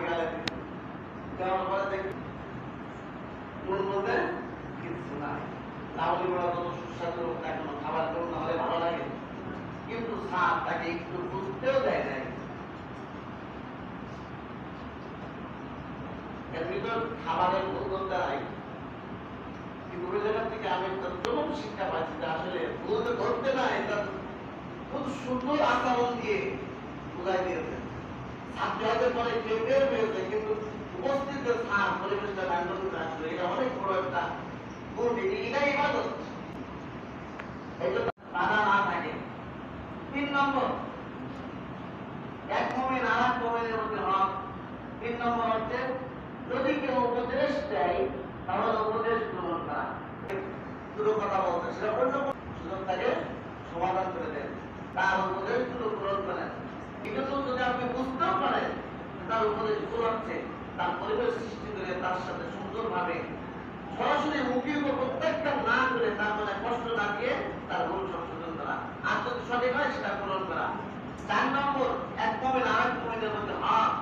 গেলে যাওয়ার পরে দেখি মন মধ্যে কিছু নাই। লাউলি বড়া যত সুস্বাদু হোক না কেন, খাবার কেমন না হলে ভালো লাগে, কিন্তু স্বাদ তাকে একটু বুঝতেও দেয় নাই। এর ভিতর খাবারের অভিজ্ঞতা নাই, কিন্তু ওই জায়গা থেকে আমি একটা চরম শিক্ষা পাচ্ছি যে আসলে বলতে ধরতে না, এটা খুব সুন্দর আচরণ দিয়ে বুঝাই দিয়েছে। ছাত্র হতে পরে কেউ কেউ পেয়েছে, কিন্তু উপস্থিত স্থান পরিবেশটা মেনটেন করে আসলে এটা অনেক বড় একটা গুণ। এটাই ইবাদত, এই জন্য বাধা না থাকে। 3 নম্বর, এক মুমিন আর এক মুমিনের মধ্যে হক। 3 নম্বর হচ্ছে যদি কেউ উপদেশ দেয় তাহলে উপদেশ গ্রহণ করা। দুটো কথা বলছে, সেটা অন্য সুযোগ তাকে সমাধান করে দেন, তার উপদেশগুলো গ্রহণ করেন। কিন্তু যদি আপনি বুঝতেও পারেন তার উপদেশ ভুল হচ্ছে, তার পরিবেশ সৃষ্টি করে তার সাথে সুন্দরভাবে সরাসরি মুখের উপর প্রত্যাখ্যান না করে তার মনে কষ্ট না দিয়ে তার ভুল সংশোধন করা, আর যদি সঠিক হয় সেটা পূরণ করা। 4 নম্বর, এক মুমিন আর এক মুমিনের মধ্যে হক।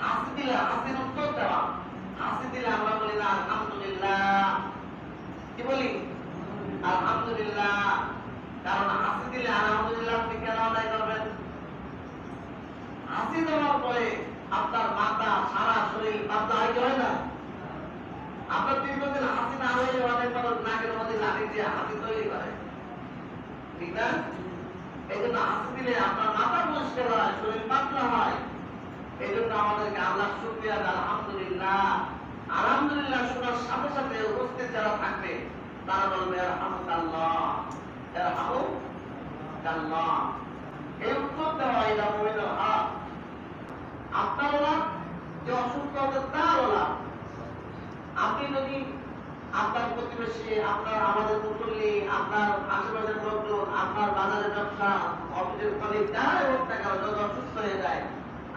হাসি দিলে হাসির উত্তর দেওয়া। হাসি দিলে আমরা বলি না আলহামদুলিল্লাহ, কি বলি? আলহামদুলিল্লাহ। কারণ হাসি দিলে আলহামদুলিল্লাহ আপনি কেন আদায় করবেন? হাসি দেওয়ার পরে আপনার মাথা সারা শরীর পাতলা হয়ে যায় না? আপনার দীর্ঘদিন হাসি না হয়ে অনেক মানুষ নাকের মধ্যে লাঠি দিয়ে হাসি তৈরি করে, ঠিক না? এই জন্য হাসি দিলে আপনার মাথা পরিষ্কার হয়, শরীর পাতলা হয়। এই জন্য আমাদেরকে আল্লাহ শুকরিয়া দেয় আলহামদুলিল্লাহ। আলহামদুলিল্লাহ শোনার সাথে সাথে উপস্থিত যারা থাকবে তারা বলবে আলহামদুলিল্লাহ, আলহামদুলিল্লাহ। এই উত্তর দেওয়া এটা মুমিনের হক। আপনার লাভ যে অসুস্থ হতে তার লাভ। আপনি যদি আপনার প্রতিবেশী, আপনার আমাদের মুসল্লি, আপনার আশেপাশের লোকজন, আপনার বাজারের ব্যবসা, অফিসের কলিগ যারাই হোক না কেন, যদি অসুস্থ হয়ে যায়,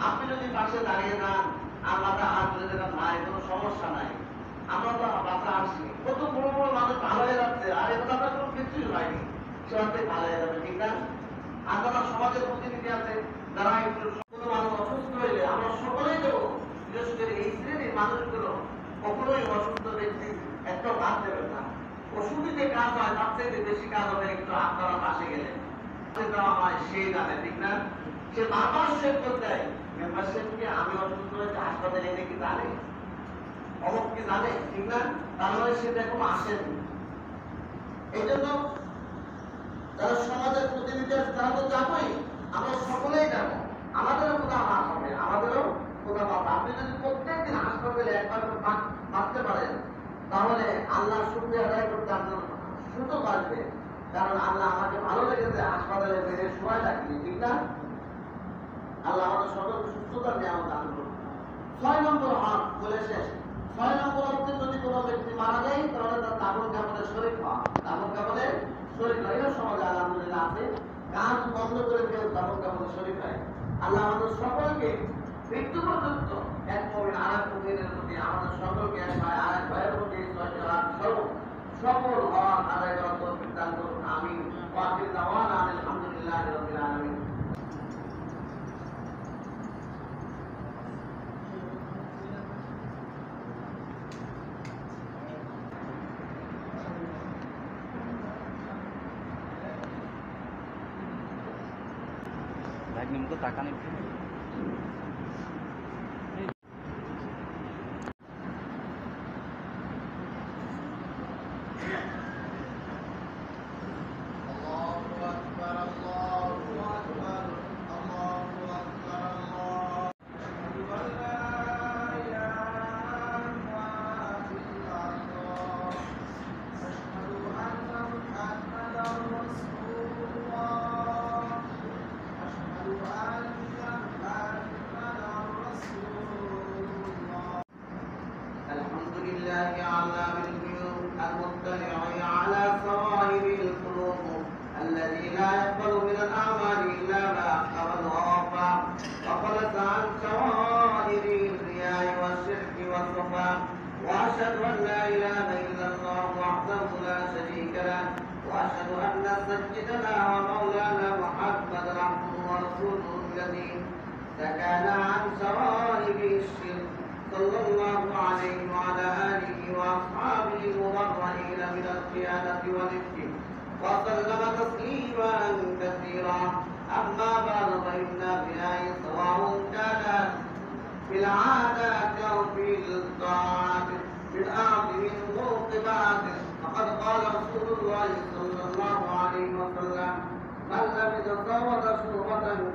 আপনি যদি পাশে দাঁড়িয়ে যান আর মাথা হাত ধরে দেবেন, ভাই কোনো সমস্যা নাই, আমরা তো বাসা আসি, কত বড় বড় মানুষ ভালো হয়ে যাচ্ছে, আর এটা আপনার কোনো কিছুই হয়নি, সে অর্থে ভালো হয়ে যাবে, ঠিক না? আর যারা সমাজের প্রতিনিধি আছে, যারা একটু কোনো মানুষ অসুস্থ হইলে আমরা সকলেই দেবো, বিশেষ করে এই শ্রেণীর মানুষগুলো কখনোই অসুস্থ ব্যক্তি একটা ভাত দেবেন না। ওষুধে যে কাজ হয় তার চাইতে বেশি কাজ হবে একটু আপনারা পাশে গেলে দেওয়া হয়, সেই জানে, ঠিক না? সে বারবার শেষ করতে দেয় মেম্বারশিপকে, আমি অসুস্থ হয়েছে হাসপাতালে এনে কি জানে, অমুক কি জানে, ঠিক না? তাহলে সেটা এখন আসেনি। এই জন্য যারা সমাজের প্রতিনিধি আছে তারা তো যাবই, আমরা সকলেই যাবো, আমাদেরও কোথা মাপ হবে, আমাদেরও কোথা মাপ। আপনি যদি প্রত্যেকদিন হাসপাতালে একবার মাপতে পারেন তাহলে আল্লাহ শুকরিয়া আদায় করতে আপনার সুযোগ আসবে। কারণ আল্লাহ আমাকে ভালো লেগেছে, হাসপাতালে বেড়ে সময় রাখিনি, ঠিক না? আল্লাহ আমাদের সকলকে সুস্থতা নেওয়া দান করুন। 6 নম্বর হক বলে শেষ। 6 নম্বর হচ্ছে যদি কোনো ব্যক্তি মারা যায় তাহলে তার দাফন কাফনের শরীক হওয়া। দাফন কাফনের শরীক হয় না, সমাজে আলহামদুলিল্লাহ আছে, কাজ বন্ধ করে কেউ দাফন কাফনের শরীক হয়। আল্লাহ আমাদের সকলকে মৃত্যু পর্যন্ত এক মুমিন আর এক মুমিনের প্রতি, আমাদের সকলকে এক ভাই আর এক ভাইয়ের প্রতি সকল হক আদায় করার তৌফিক দান করুন। আমিন। ওয়া আখিরু দাওয়ানা আলহামদুলিল্লাহি রাব্বিল আলামিন। একদম তো টাকা নেই। الذي لا يقبل من الأعمال إلا ما أحب ووفى وخلص عن شوائب الرياء والشرك والصفاء. وأشهد أن لا إله إلا الله وحده لا شريك له وأشهد أن سيدنا ومولانا محمدا عبده ورسوله الذي تكالى عن شوائب الشرك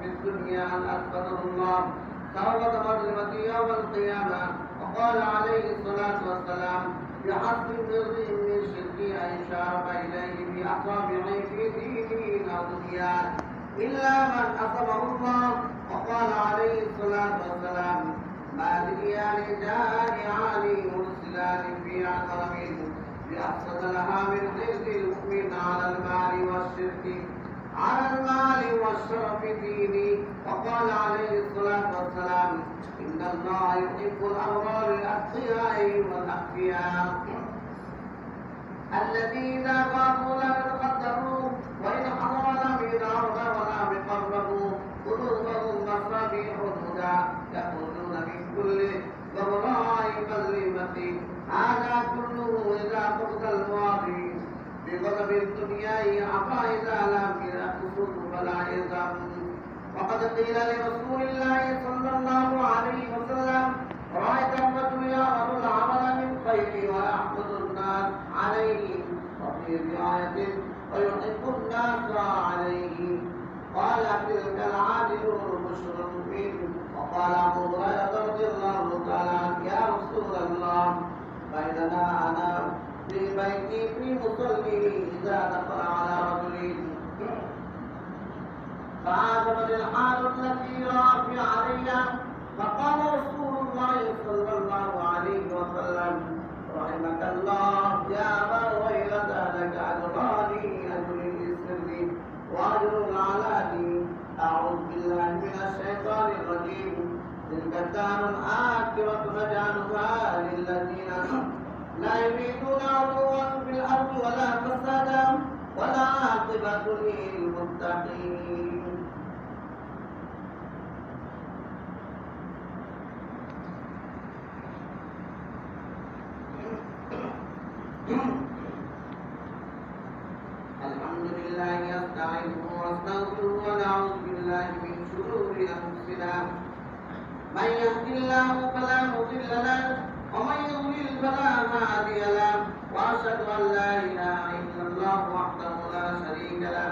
في الدنيا أن أثبته الله توبة مظلمة يوم القيامة. وقال عليه الصلاة والسلام: بحسب امرئ من شركه أن يشارك إليه بأصابعه في دين أو دنيا إلا من أصابه الله. وقال عليه الصلاة والسلام: ما دنيان جائعان مرسلان في عقرب بأفسد لها من حرص المؤمن على المال والشرك على المال والشرف ديني. وقال عليه الصلاة والسلام: إن الله يحب الأبرار الأتقياء والأخفياء الذين قالوا لم يتقدروا وإن حضر لم يدعوا ولا بقربوا قلوبهم مصابيح الهدى يخرجون من كل غبراء مظلمة. هذا كله إذا قصد الماضي بغضب الدنيا عفا إذا لم يقصد فلا يزم. وقد قيل لرسول الله صلى الله عليه وسلم: رأيت الرجل يعمل العمل من خير ويحمد الناس عليه، وفي رواية ويحب الناس عليه. قال: تلك العادل بشر منه. وقال أبو هريرة رضي الله تعالى عنه: يا رسول الله، بينما أنا في بيتي في مصلي إذا دخل على رجل فعجبني الحال التي رأى في علي، فقال رسول الله صلى الله عليه وسلم: رحمك الله يا أبا هريرة، لك أجران، أجر السر وأجر العلاني. أعوذ بالله من الشيطان الرجيم. تلك الدار الآخرة نجعلها للذين لا يريدون علوا في الأرض ولا فسادا والعاقبة للمتقين. الحمد لله نستعينه ونستغفره ونعوذ بالله من شرور أنفسنا. من يهد الله فلا مضل له ومن يضلل فلا هادي له. وأشهد أن لا إله إلا الله وحده لا شريك له.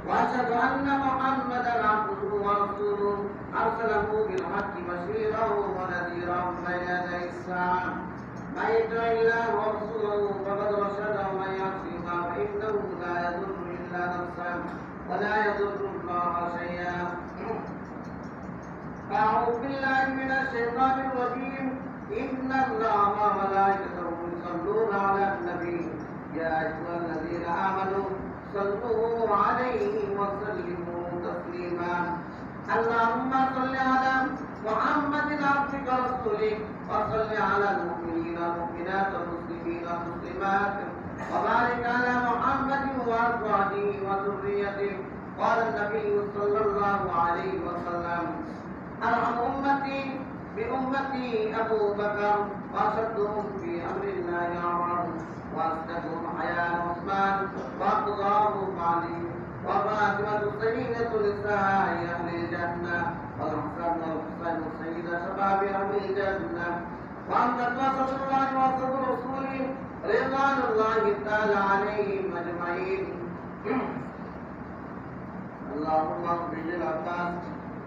وأشهد أن محمدا عبده ورسوله أرسله بالحق بشيرا ونذيرا بين يدي الساعة. من يطع الله ورسوله فقد رشد، ومن يعصهما فإنه لا يضر إلا نفسه ولا يضر الله شيئا. أعوذ بالله من الشيطان الرجيم. إن الله وملائكته يصلون على النبي يا أيها الذين آمنوا صلوا عليه وسلموا تسليما. اللهم صل على محمد عبدك ورسولك، وصل على المؤمنين والمؤمنات والمسلمين والمسلمات، وبارك على محمد وأزواجه وذريته. قال النبي صلى الله عليه وسلم: أرحم أمتي بأمتي أبو بكر، وأشدهم في أمر الله عمر، وأصدقهم حياء عثمان، وأقضاهم علي، وفاطمة سيدة نساء أهل الجنة، والحسن والحسين سيد شباب أهل الجنة. وأنت وسط الله وسط رسوله رضوان الله تعالى عليهم أجمعين. اللهم اغفر للعباس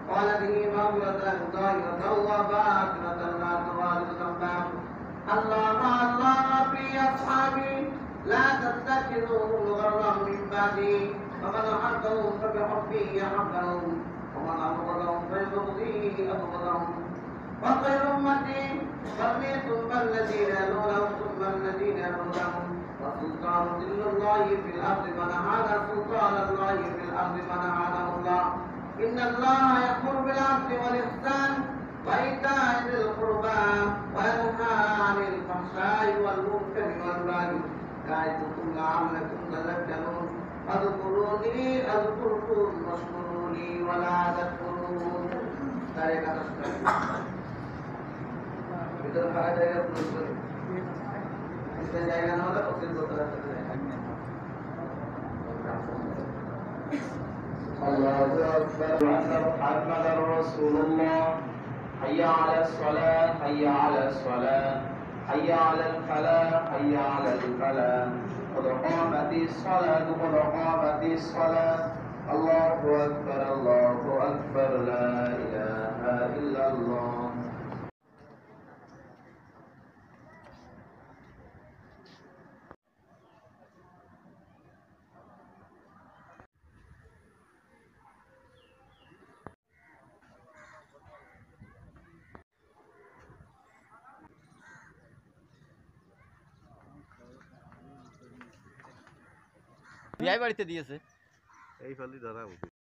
ولده مغفرة ظاهرة وباطنة لا تغادر ذنبا. الله في أصحابي لا تتخذوهم غرا من بعدي، فمن أحبهم فبحبه أحبهم، ومن أبغضهم فببغضه أبغضهم. وخير أمتي قرني ثم الذين يلونهم ثم الذين يلونهم. وسلطان ذل الله في الأرض من أعان سلطان الله في الأرض من أعانه الله. إن الله يأمر بالعدل والإحسان وإيتاء ذي القربى وينهى عن الفحشاء والمنكر والبغي يعظكم لعلكم تذكرون. فاذكروني أذكركم واشكروا لي ولا تكفرون. طريقة تشكر إذا فعل يقول इसमें जाएगा ना वाला उसे दो तरह से الله أكبر أن محمد رسول الله. حي على الصلاة حي على الصلاة حي على الفلاح حي على الفلاح. قد قامت الصلاة قد قامت الصلاة আল্লাহু আকবার, আল্লাহু আকবার, লা ইলাহা ইল্লাল্লাহ। বিয়ে বাড়িতে দিয়েছে এই ফালি ধরা উচিত।